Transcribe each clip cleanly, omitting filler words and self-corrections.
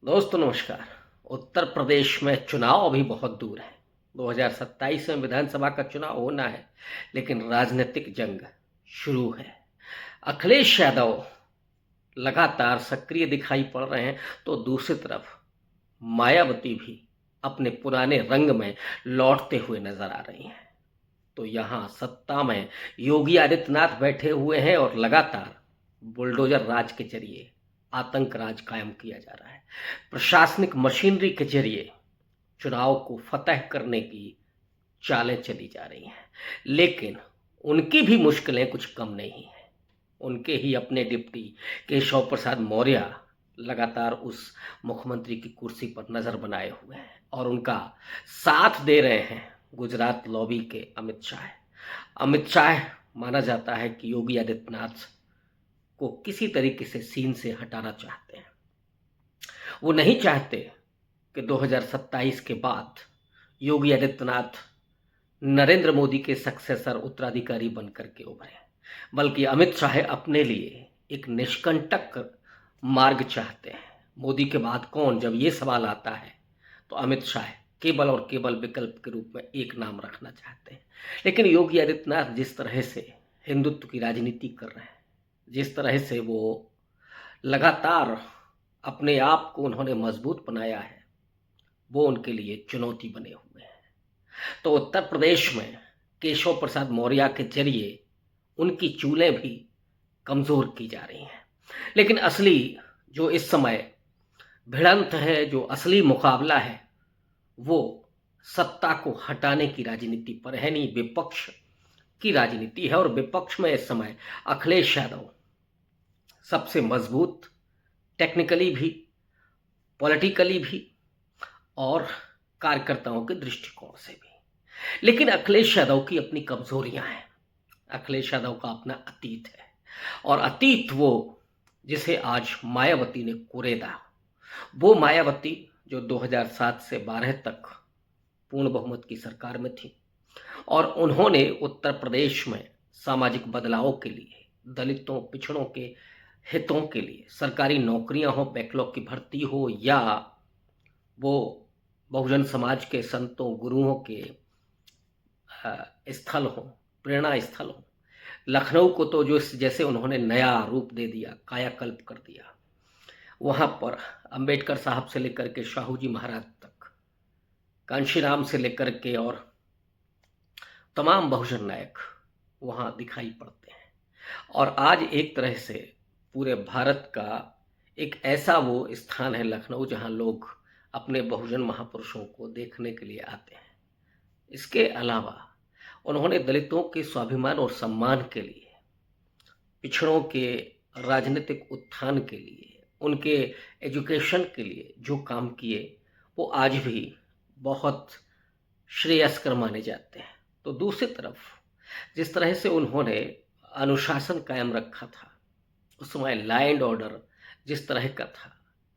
दोस्तों नमस्कार। उत्तर प्रदेश में चुनाव अभी बहुत दूर है। 2027 में विधानसभा का चुनाव होना है, लेकिन राजनीतिक जंग शुरू है। अखिलेश यादव लगातार सक्रिय दिखाई पड़ रहे हैं, तो दूसरी तरफ मायावती भी अपने पुराने रंग में लौटते हुए नजर आ रही हैं। तो यहाँ सत्ता में योगी आदित्यनाथ बैठे हुए हैं और लगातार बुलडोजर राज के जरिए आतंक राज कायम किया जा रहा है। प्रशासनिक मशीनरी के जरिए चुनाव को फतह करने की चालें चली जा रही हैं, लेकिन उनकी भी मुश्किलें कुछ कम नहीं हैं। उनके ही अपने डिप्टी केशव प्रसाद मौर्य लगातार उस मुख्यमंत्री की कुर्सी पर नजर बनाए हुए हैं और उनका साथ दे रहे हैं गुजरात लॉबी के अमित शाह। अमित शाह माना जाता है कि योगी आदित्यनाथ को किसी तरीके से सीन से हटाना चाहते हैं। वो नहीं चाहते कि 2027 के बाद योगी आदित्यनाथ नरेंद्र मोदी के सक्सेसर उत्तराधिकारी बनकर के उभरे, बल्कि अमित शाह अपने लिए एक निष्कंटक मार्ग चाहते हैं। मोदी के बाद कौन, जब ये सवाल आता है तो अमित शाह केवल और केवल विकल्प के रूप में एक नाम रखना चाहते हैं। लेकिन योगी आदित्यनाथ जिस तरह से हिंदुत्व की राजनीति कर रहे हैं, जिस तरह से वो लगातार अपने आप को उन्होंने मजबूत बनाया है, वो उनके लिए चुनौती बने हुए हैं। तो उत्तर प्रदेश में केशव प्रसाद मौर्य के जरिए उनकी चूलें भी कमजोर की जा रही हैं। लेकिन असली जो इस समय भिड़ंत है, जो असली मुकाबला है, वो सत्ता को हटाने की राजनीति पर है, नहीं विपक्ष की राजनीति है। और विपक्ष में इस समय अखिलेश यादव सबसे मजबूत, टेक्निकली भी, पॉलिटिकली भी और कार्यकर्ताओं के दृष्टिकोण से भी। लेकिन अखिलेश यादव की अपनी कमजोरियां हैं। अखिलेश यादव का अपना अतीत है और अतीत वो जिसे आज मायावती ने कुरेदा। वो मायावती जो 2007 से 12 तक पूर्ण बहुमत की सरकार में थी और उन्होंने उत्तर प्रदेश में सामाजिक बदलाव के लिए, दलितों पिछड़ों के हितों के लिए, सरकारी नौकरियां हो, बैकलॉग की भर्ती हो, या वो बहुजन समाज के संतों गुरुओं के स्थल हो, प्रेरणा स्थल हो। लखनऊ को तो जो जैसे उन्होंने नया रूप दे दिया, कायाकल्प कर दिया, वहाँ पर अंबेडकर साहब से लेकर के शाहू जी महाराज तक, कांशीराम से लेकर के और तमाम बहुजन नायक वहाँ दिखाई पड़ते हैं। और आज एक तरह से पूरे भारत का एक ऐसा वो स्थान है लखनऊ, जहाँ लोग अपने बहुजन महापुरुषों को देखने के लिए आते हैं। इसके अलावा उन्होंने दलितों के स्वाभिमान और सम्मान के लिए, पिछड़ों के राजनीतिक उत्थान के लिए, उनके एजुकेशन के लिए जो काम किए, वो आज भी बहुत श्रेयस्कर माने जाते हैं। तो दूसरी तरफ जिस तरह से उन्होंने अनुशासन कायम रखा था, उस समय लॉ एंड ऑर्डर जिस तरह का था,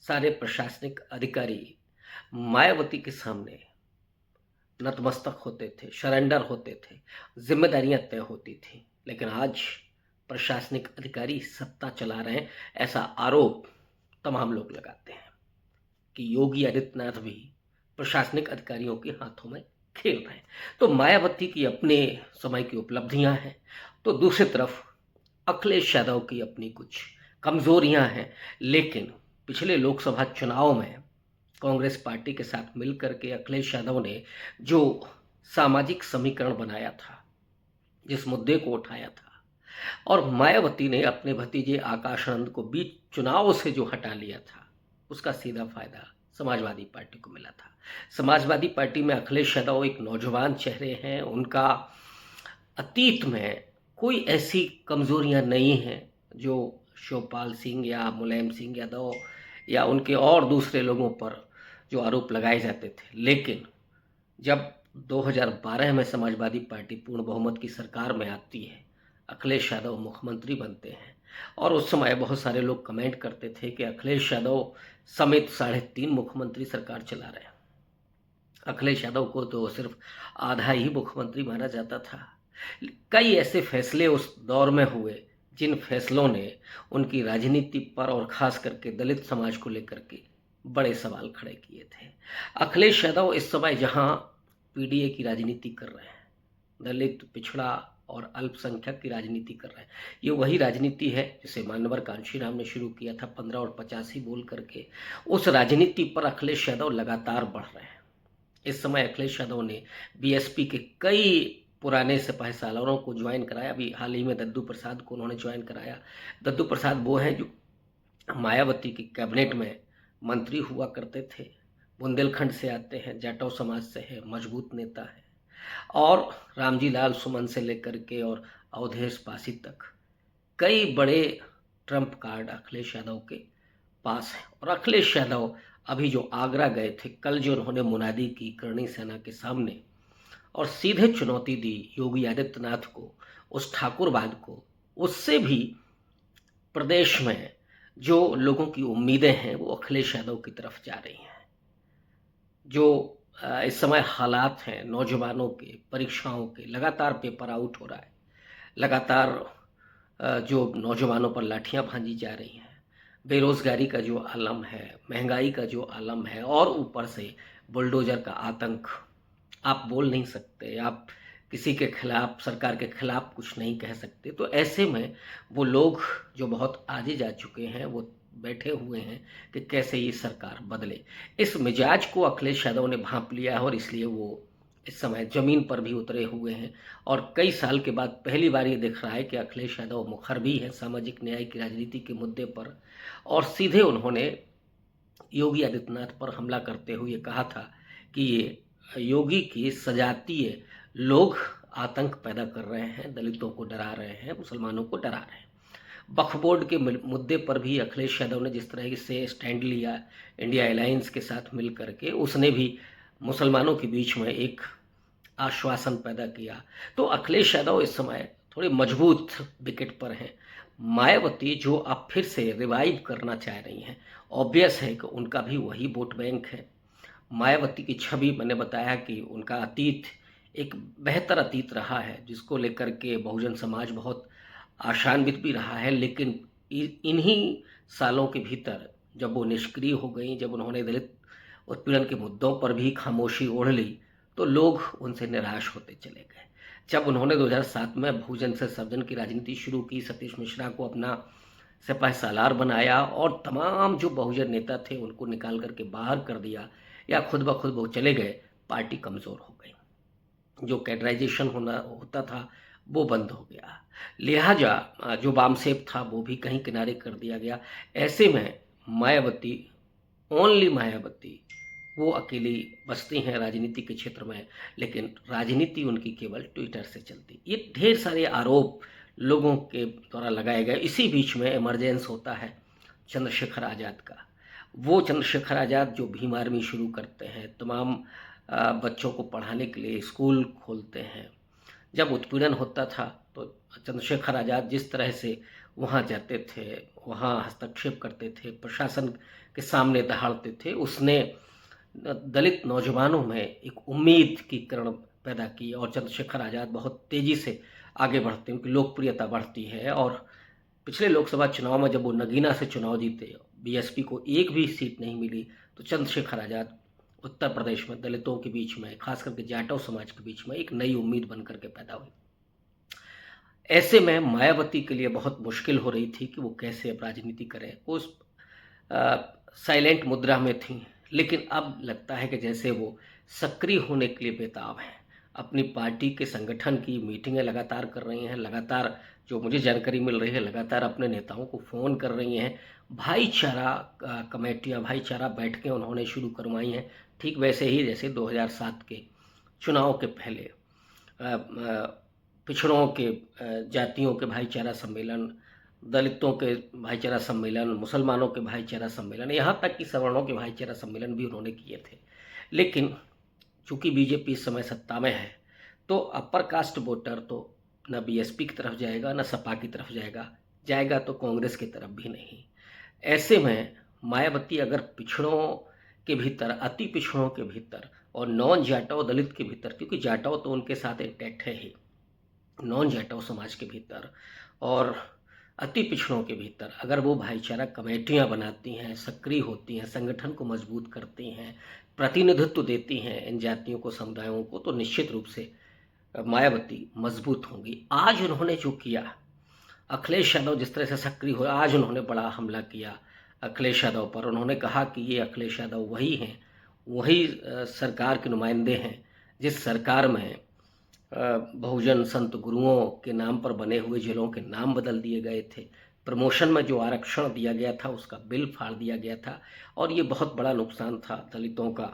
सारे प्रशासनिक अधिकारी मायावती के सामने नतमस्तक होते थे, सरेंडर होते थे, जिम्मेदारियां तय होती थी। लेकिन आज प्रशासनिक अधिकारी सत्ता चला रहे हैं, ऐसा आरोप तमाम लोग लगाते हैं कि योगी आदित्यनाथ भी प्रशासनिक अधिकारियों के हाथों में खेल रहे हैं। तो मायावती की अपने समय की उपलब्धियां हैं, तो दूसरी तरफ अखिलेश यादव की अपनी कुछ कमजोरियां हैं। लेकिन पिछले लोकसभा चुनाव में कांग्रेस पार्टी के साथ मिलकर के अखिलेश यादव ने जो सामाजिक समीकरण बनाया था, जिस मुद्दे को उठाया था, और मायावती ने अपने भतीजे आकाश आनंद को बीच चुनाव से जो हटा लिया था, उसका सीधा फायदा समाजवादी पार्टी को मिला था। समाजवादी पार्टी में अखिलेश यादव एक नौजवान चेहरे हैं, उनका अतीत में कोई ऐसी कमजोरियां नहीं हैं जो शिवपाल सिंह या मुलायम सिंह यादव या उनके और दूसरे लोगों पर जो आरोप लगाए जाते थे। लेकिन जब 2012 में समाजवादी पार्टी पूर्ण बहुमत की सरकार में आती है, अखिलेश यादव मुख्यमंत्री बनते हैं, और उस समय बहुत सारे लोग कमेंट करते थे कि अखिलेश यादव समेत 3.5 मुख्यमंत्री सरकार चला रहे हैं। अखिलेश यादव को तो सिर्फ आधा ही मुख्यमंत्री माना जाता था। कई ऐसे फैसले उस दौर में हुए जिन फैसलों ने उनकी राजनीति पर और खास करके दलित समाज को लेकर के बड़े सवाल खड़े किए थे। अखिलेश यादव इस समय जहां पीडीए की राजनीति कर रहे हैं, दलित, पिछड़ा और अल्पसंख्यक की राजनीति कर रहे हैं, ये वही राजनीति है जिसे मान्यवर कांशीराम ने शुरू किया था 15 और 85 बोल करके। उस राजनीति पर अखिलेश यादव लगातार बढ़ रहे हैं। इस समय अखिलेश यादव ने बीएसपी के कई पुराने सिपाही सालारों को ज्वाइन कराया। अभी हाल ही में दद्दू प्रसाद को उन्होंने ज्वाइन कराया। दद्दू प्रसाद वो हैं जो मायावती की कैबिनेट में मंत्री हुआ करते थे, बुंदेलखंड से आते हैं, जाटव समाज से है, मजबूत नेता है। और रामजी लाल सुमन से लेकर के और अवधेश पासी तक कई बड़े ट्रम्प कार्ड अखिलेश यादव के पास है। और अखिलेश यादव अभी जो आगरा गए थे, कल जो उन्होंने मुनादी की करणी सेना के सामने और सीधे चुनौती दी योगी आदित्यनाथ को, उस ठाकुरवाद को, उससे भी प्रदेश में जो लोगों की उम्मीदें हैं वो अखिलेश यादव की तरफ जा रही हैं। जो इस समय हालात हैं नौजवानों के, परीक्षाओं के, लगातार पेपर आउट हो रहा है, लगातार जो नौजवानों पर लाठियां भांजी जा रही हैं, बेरोजगारी का जो आलम है, महंगाई का जो आलम है, और ऊपर से बुलडोजर का आतंक। आप बोल नहीं सकते, आप किसी के खिलाफ, सरकार के खिलाफ कुछ नहीं कह सकते। तो ऐसे में वो लोग जो बहुत आगे जा चुके हैं वो बैठे हुए हैं कि कैसे ये सरकार बदले। इस मिजाज को अखिलेश यादव ने भांप लिया है और इसलिए वो इस समय जमीन पर भी उतरे हुए हैं। और कई साल के बाद पहली बार ये दिख रहा है कि अखिलेश यादव मुखर है सामाजिक न्याय की राजनीति के मुद्दे पर। और सीधे उन्होंने योगी आदित्यनाथ पर हमला करते हुए कहा था कि ये योगी की सजातीय लोग आतंक पैदा कर रहे हैं, दलितों को डरा रहे हैं, मुसलमानों को डरा रहे हैं। वक्फ बोर्ड के मुद्दे पर भी अखिलेश यादव ने जिस तरह से स्टैंड लिया इंडिया अलायंस के साथ मिल करके, उसने भी मुसलमानों के बीच में एक आश्वासन पैदा किया। तो अखिलेश यादव इस समय थोड़े मजबूत विकेट पर हैं। मायावती जो अब फिर से रिवाइव करना चाह रही हैं, ऑब्वियस है कि उनका भी वही वोट बैंक है। मायावती की छवि, मैंने बताया कि उनका अतीत एक बेहतर अतीत रहा है जिसको लेकर के बहुजन समाज बहुत आशान्वित भी रहा है। लेकिन इन्हीं सालों के भीतर जब वो निष्क्रिय हो गई, जब उन्होंने दलित उत्पीड़न के मुद्दों पर भी खामोशी ओढ़ ली, तो लोग उनसे निराश होते चले गए। जब उन्होंने 2007 में बहुजन से सर्जन की राजनीति शुरू की, सतीश मिश्रा को अपना सिपाही सालार बनाया और तमाम जो बहुजन नेता थे उनको निकाल करके बाहर कर दिया या खुद ब खुद वो चले गए, पार्टी कमज़ोर हो गई। जो कैडराइजेशन होता था वो बंद हो गया। लिहाजा जो वामसेप था वो भी कहीं किनारे कर दिया गया। ऐसे में मायावती, ओनली मायावती, वो अकेली बसती हैं राजनीति के क्षेत्र में, लेकिन राजनीति उनकी केवल ट्विटर से चलती। ये ढेर सारे आरोप लोगों के द्वारा लगाए गए। इसी बीच में इमरजेंस होता है चंद्रशेखर आज़ाद का। वो चंद्रशेखर आज़ाद जो भीम आर्मी शुरू करते हैं, तमाम बच्चों को पढ़ाने के लिए स्कूल खोलते हैं। जब उत्पीड़न होता था तो चंद्रशेखर आज़ाद जिस तरह से वहाँ जाते थे, वहाँ हस्तक्षेप करते थे, प्रशासन के सामने दहाड़ते थे, उसने दलित नौजवानों में एक उम्मीद की किरण पैदा की और चंद्रशेखर आज़ाद बहुत तेज़ी से आगे बढ़ते, उनकी लोकप्रियता बढ़ती है। और पिछले लोकसभा चुनाव में जब वो नगीना से चुनाव जीते, बीएसपी को एक भी सीट नहीं मिली, तो चंद्रशेखर आज़ाद उत्तर प्रदेश में दलितों के बीच में, खास करके जाटव समाज के बीच में एक नई उम्मीद बन करके पैदा हुई। ऐसे में मायावती के लिए बहुत मुश्किल हो रही थी कि वो कैसे अब राजनीति करें। उस साइलेंट मुद्रा में थी, लेकिन अब लगता है कि जैसे वो सक्रिय होने के लिए बेताब हैं। अपनी पार्टी के संगठन की मीटिंगें लगातार कर रही हैं, लगातार जो मुझे जानकारी मिल रही है, लगातार अपने नेताओं को फ़ोन कर रही हैं। भाईचारा कमेटियाँ, भाईचारा बैठकें उन्होंने शुरू करवाई हैं, ठीक वैसे ही जैसे 2007 के चुनाव के पहले पिछड़ों के, जातियों के भाईचारा सम्मेलन, दलितों के भाईचारा सम्मेलन, मुसलमानों के भाईचारा सम्मेलन, यहाँ तक कि सवर्णों के भाईचारा सम्मेलन भी उन्होंने किए थे। लेकिन चूँकि बीजेपी इस समय सत्ता में है, तो अपर कास्ट वोटर तो न बीएसपी की तरफ जाएगा, न सपा की तरफ जाएगा तो कांग्रेस की तरफ भी नहीं। ऐसे में मायावती अगर पिछड़ों के भीतर, अति पिछड़ों के भीतर और नॉन जाटव दलित के भीतर, क्योंकि जाटव तो उनके साथ इंटैक्ट है ही, नॉन जाटव समाज के भीतर और अति पिछड़ों के भीतर अगर वो भाईचारा कमेटियां बनाती हैं, सक्रिय होती हैं, संगठन को मजबूत करती हैं, प्रतिनिधित्व देती हैं इन जातियों को, समुदायों को, तो निश्चित रूप से मायावती मजबूत होंगी। आज उन्होंने जो किया, अखिलेश यादव जिस तरह से सक्रिय हुए, आज उन्होंने बड़ा हमला किया अखिलेश यादव पर। उन्होंने कहा कि ये अखिलेश यादव वही हैं, वही सरकार के नुमाइंदे हैं जिस सरकार में बहुजन संत गुरुओं के नाम पर बने हुए जिलों के नाम बदल दिए गए थे, प्रमोशन में जो आरक्षण दिया गया था उसका बिल फाड़ दिया गया था, और ये बहुत बड़ा नुकसान था दलितों का,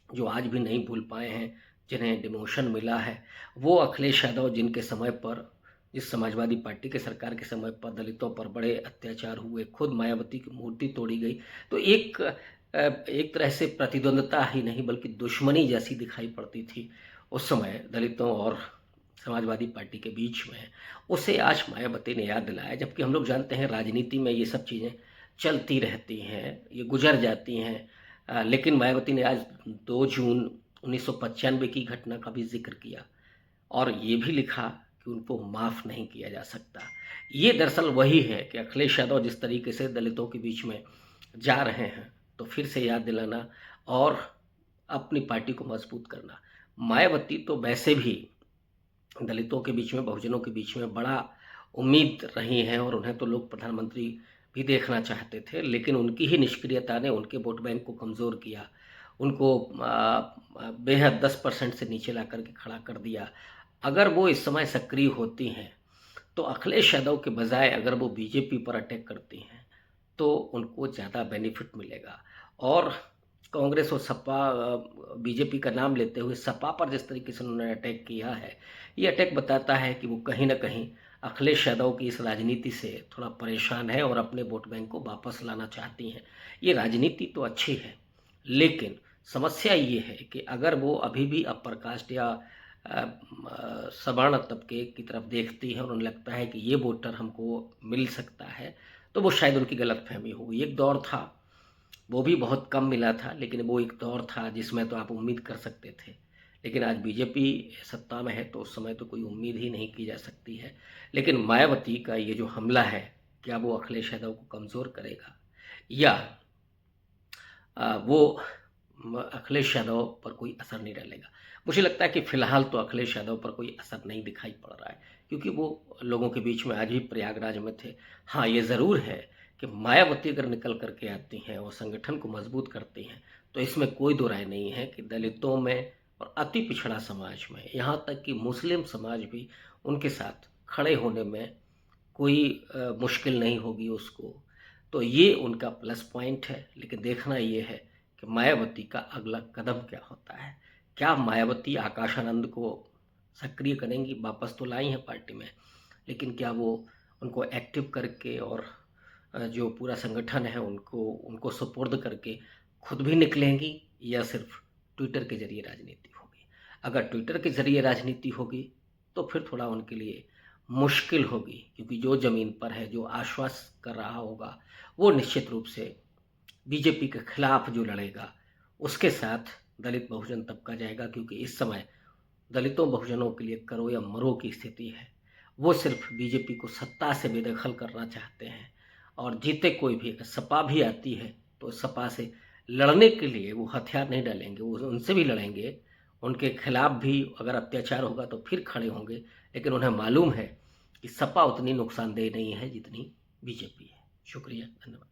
जो आज भी नहीं भूल पाए हैं, जिन्हें डिमोशन मिला है। वो अखिलेश यादव जिनके समय पर, जिस समाजवादी पार्टी के सरकार के समय पर दलितों पर बड़े अत्याचार हुए, खुद मायावती की मूर्ति तोड़ी गई, तो एक तरह से प्रतिद्वंदता ही नहीं बल्कि दुश्मनी जैसी दिखाई पड़ती थी उस समय दलितों और समाजवादी पार्टी के बीच में। उसे आज मायावती ने याद दिलाया, जबकि हम लोग जानते हैं राजनीति में ये सब चीज़ें चलती रहती हैं, ये गुजर जाती हैं, लेकिन मायावती ने आज 2 जून 1995 की घटना का भी जिक्र किया और ये भी लिखा कि उनको माफ़ नहीं किया जा सकता। ये दरअसल वही है कि अखिलेश यादव जिस तरीके से दलितों के बीच में जा रहे हैं, तो फिर से याद दिलाना और अपनी पार्टी को मजबूत करना। मायावती तो वैसे भी दलितों के बीच में, बहुजनों के बीच में बड़ा उम्मीद रही हैं और उन्हें तो लोग प्रधानमंत्री भी देखना चाहते थे, लेकिन उनकी ही निष्क्रियता ने उनके वोट बैंक को कमज़ोर किया, उनको बेहद 10% से नीचे ला करके खड़ा कर दिया। अगर वो इस समय सक्रिय होती हैं तो अखिलेश यादव के बजाय अगर वो बीजेपी पर अटैक करती हैं तो उनको ज़्यादा बेनिफिट मिलेगा। और कांग्रेस और सपा, बीजेपी का नाम लेते हुए सपा पर जिस तरीके से उन्होंने अटैक किया है, ये अटैक बताता है कि वो कहीं ना कहीं अखिलेश यादव की इस राजनीति से थोड़ा परेशान है और अपने वोट बैंक को वापस लाना चाहती हैं। ये राजनीति तो अच्छी है, लेकिन समस्या ये है कि अगर वो अभी भी अपर कास्ट या सवर्ण तबके की तरफ देखती है और उन्हें लगता है कि ये वोटर हमको मिल सकता है, तो वो शायद उनकी गलतफहमी होगी। एक दौर था, वो भी बहुत कम मिला था, लेकिन वो एक दौर था जिसमें तो आप उम्मीद कर सकते थे, लेकिन आज बीजेपी सत्ता में है तो उस समय तो कोई उम्मीद ही नहीं की जा सकती है। लेकिन मायावती का ये जो हमला है, क्या वो अखिलेश यादव को कमज़ोर करेगा या वो अखिलेश यादव पर कोई असर नहीं डालेगा? मुझे लगता है कि फ़िलहाल तो अखिलेश यादव पर कोई असर नहीं दिखाई पड़ रहा है, क्योंकि वो लोगों के बीच में आज भी प्रयागराज में थे। हाँ, ये ज़रूर है कि मायावती अगर निकल कर के आती हैं और संगठन को मजबूत करती हैं, तो इसमें कोई दो राय नहीं है कि दलितों में और अति पिछड़ा समाज में, यहाँ तक कि मुस्लिम समाज भी उनके साथ खड़े होने में कोई मुश्किल नहीं होगी उसको। तो ये उनका प्लस पॉइंट है, लेकिन देखना ये है कि मायावती का अगला कदम क्या होता है। क्या मायावती आकाश आनंद को सक्रिय करेंगी? वापस तो लाई हैं पार्टी में, लेकिन क्या वो उनको एक्टिव करके और जो पूरा संगठन है उनको उनको सुपुर्द करके खुद भी निकलेंगी, या सिर्फ ट्विटर के जरिए राजनीति होगी? अगर ट्विटर के जरिए राजनीति होगी तो फिर थोड़ा उनके लिए मुश्किल होगी, क्योंकि जो ज़मीन पर है, जो आश्वस्त कर रहा होगा, वो निश्चित रूप से बीजेपी के खिलाफ जो लड़ेगा उसके साथ दलित बहुजन तबका जाएगा, क्योंकि इस समय दलितों बहुजनों के लिए करो या मरो की स्थिति है। वो सिर्फ बीजेपी को सत्ता से बेदखल करना चाहते हैं, और जीते कोई भी, अगर सपा भी आती है तो सपा से लड़ने के लिए वो हथियार नहीं डालेंगे, वो उनसे भी लड़ेंगे, उनके खिलाफ भी अगर अत्याचार होगा तो फिर खड़े होंगे, लेकिन उन्हें मालूम है कि सपा उतनी नुकसानदेह नहीं है जितनी बीजेपी है। शुक्रिया, धन्यवाद।